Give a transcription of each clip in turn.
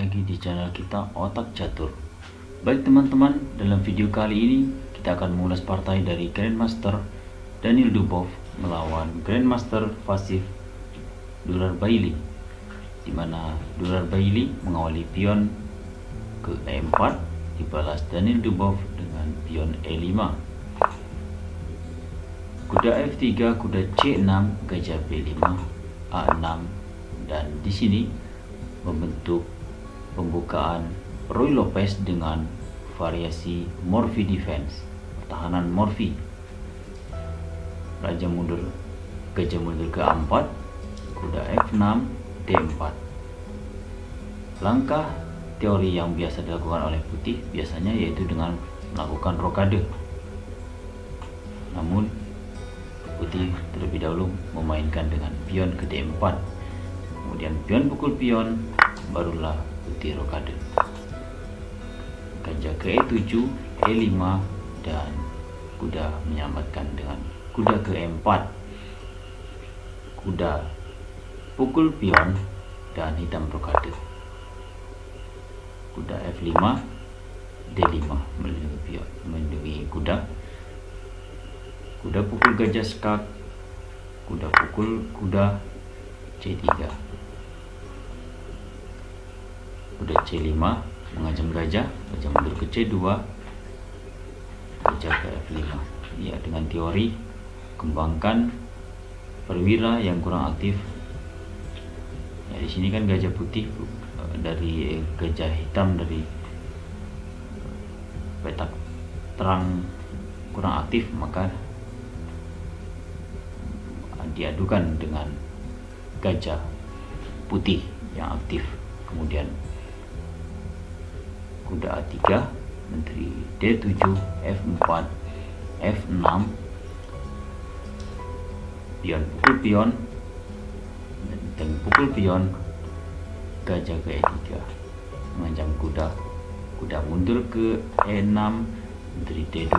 lagi di channel kita Otak Catur. Baik teman-teman, dalam video kali ini kita akan mengulas partai dari Grandmaster Daniil Dubov melawan Grandmaster Vasif Durarbaili, di mana Durarbaili mengawali pion ke E4, dibalas Daniil Dubov dengan pion E5, kuda F3, kuda C6, gajah B5, A6, dan di sini membentuk pembukaan Ruy Lopez dengan variasi Morphy defense, pertahanan Morphy. Gajah mundur ke A4, kuda F6, D4. Langkah teori yang biasa dilakukan oleh putih biasanya yaitu dengan melakukan rokade. Namun putih terlebih dahulu memainkan dengan pion ke D4, kemudian pion pukul pion, barulah putih rokade. Gajah ke E7, E5, dan kuda menyelamatkan dengan kuda ke E4. Kuda pukul pion dan hitam rokade. Kuda F5, D5 melindungi pion, melindungi kuda. Kuda pukul gajah skak, kuda pukul kuda C3. Kuda C5 mengancam gajah, gajah mundur ke C2, gajah ke F5. Ya, dengan teori kembangkan perwira yang kurang aktif. Ya, di sini kan gajah putih dari gajah hitam dari petak terang kurang aktif, maka diadukan dengan gajah putih yang aktif. Kemudian kuda A3, menteri D7, F4, F6, pion pukul pion, dan pukul pion, gajah ke E3 mengancam kuda. Kuda mundur ke E6, menteri D2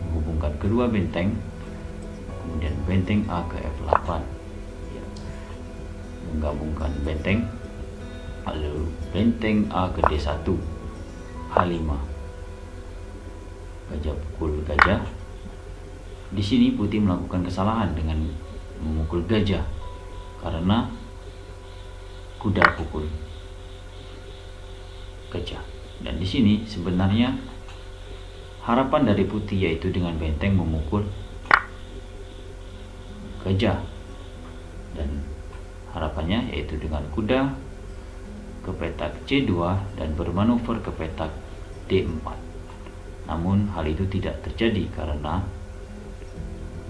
menghubungkan kedua benteng, kemudian benteng A ke F8, ya, menggabungkan benteng, lalu benteng A ke D1, H5, gajah pukul gajah. Di sini putih melakukan kesalahan dengan memukul gajah karena kuda pukul gajah. Dan di sini sebenarnya harapan dari putih yaitu dengan benteng memukul gajah, dan harapannya yaitu dengan kuda ke petak C2 dan bermanuver ke petak D4. Namun hal itu tidak terjadi karena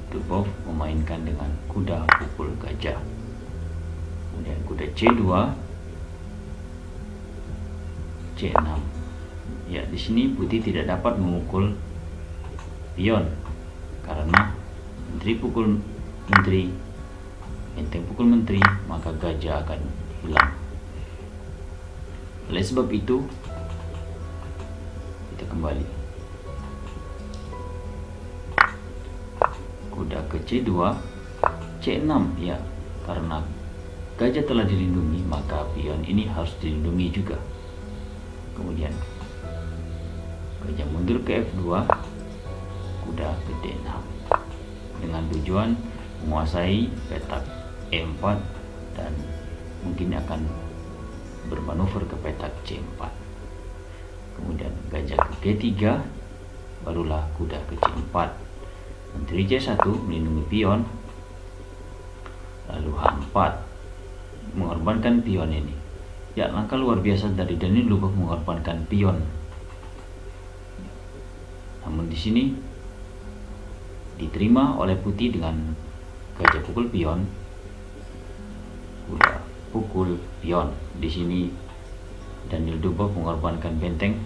Dubov memainkan dengan kuda pukul gajah. Kemudian kuda C2, C6. Ya, di sini putih tidak dapat memukul pion karena menteri pukul menteri, benteng pukul menteri, maka gajah akan hilang. Oleh sebab itu, kita kembali. Kuda ke C2, C6, ya, karena gajah telah dilindungi, maka pion ini harus dilindungi juga. Kemudian gajah mundur ke F2, kuda ke D6 dengan tujuan menguasai petak E4 dan mungkin akan bermanuver ke petak C4. Kemudian gajah ke G3, barulah kuda ke C4, menteri C1 melindungi pion, lalu H4 mengorbankan pion ini. Ya, langkah luar biasa dari Daniil Dubov mengorbankan pion. Namun di sini diterima oleh putih dengan gajah pukul pion, kuda pukul pion. Di sini Daniil Dubov mengorbankan benteng,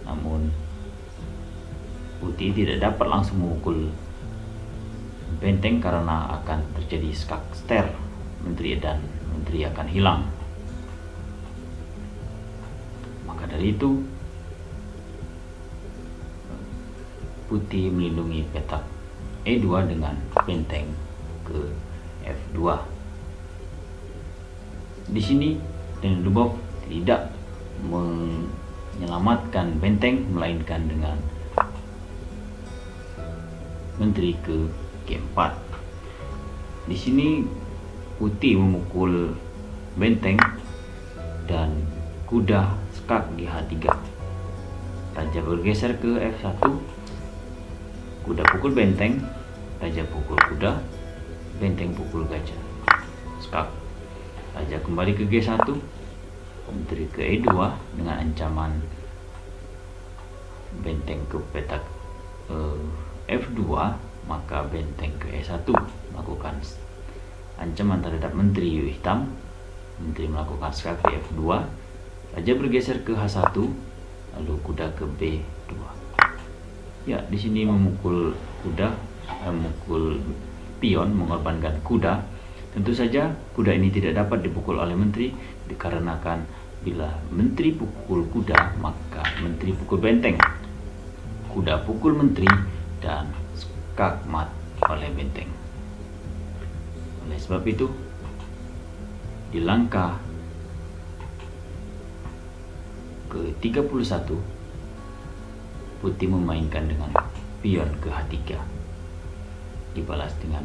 namun putih tidak dapat langsung memukul benteng karena akan terjadi skak ster menteri dan menteri akan hilang. Maka dari itu putih melindungi petak E2 dengan benteng ke F2. Di sini Daniil Dubov tidak menyelamatkan benteng, melainkan dengan menteri ke G4. Di sini putih memukul benteng dan kuda skak di H3. Raja bergeser ke F1, kuda pukul benteng, raja pukul kuda, benteng pukul gajah, skak. Raja kembali ke G1, menteri ke E2 dengan ancaman benteng ke petak F2, maka benteng ke E1 melakukan ancaman terhadap menteri hitam. Menteri melakukan skak di F2, raja bergeser ke H1, lalu kuda ke B2. Ya, di sini memukul kuda, memukul pion, mengorbankan kuda. Tentu saja kuda ini tidak dapat dipukul oleh menteri, dikarenakan bila menteri pukul kuda, maka menteri pukul benteng. Kuda pukul menteri dan skak mat oleh benteng. Oleh sebab itu, di langkah ke-31, putih memainkan dengan pion ke H3, dibalas dengan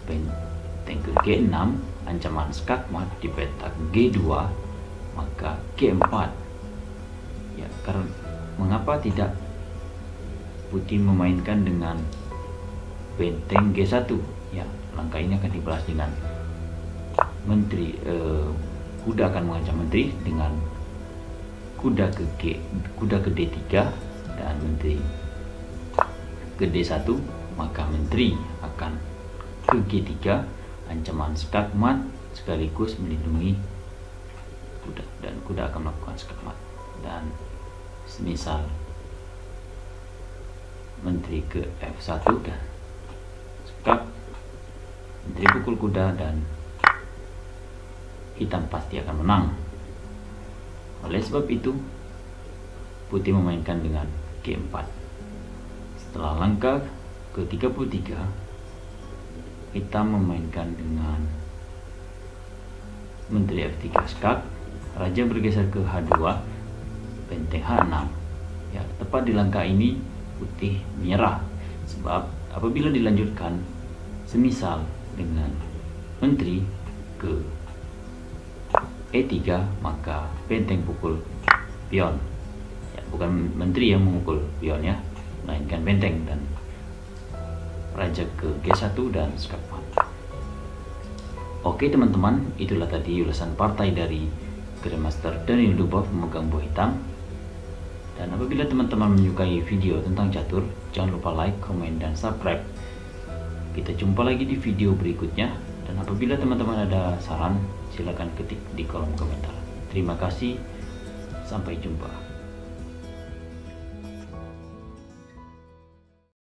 benteng ke G6, ancaman skak mat di petak G2, maka G4. Ya, karena mengapa tidak putih memainkan dengan benteng G1? Ya, langkah ini akan dibalas dengan menteri, kuda akan mengancam menteri dengan kuda ke D3 dan menteri ke D1, maka menteri akan ke G3, ancaman skak mat sekaligus melindungi kuda, dan kuda akan melakukan skak mat. Dan semisal menteri ke F1 dan skak, menteri pukul kuda dan hitam pasti akan menang. Oleh sebab itu, putih memainkan dengan G4. Setelah langkah ke-33, hitam memainkan dengan menteri F3 skak, raja bergeser ke H2, benteng H6. Ya, tepat di langkah ini putih menyerah, sebab apabila dilanjutkan semisal dengan menteri ke E3, maka benteng pukul pion. Ya, bukan menteri yang memukul pion ya, melainkan benteng, dan raja ke G1 dan skak mat. Oke teman-teman, itulah tadi ulasan partai dari Grandmaster Daniel Dubov memegang buah hitam. Dan apabila teman-teman menyukai video tentang catur, jangan lupa like, komen, dan subscribe. Kita jumpa lagi di video berikutnya. Dan apabila teman-teman ada saran, silakan ketik di kolom komentar. Terima kasih, sampai jumpa.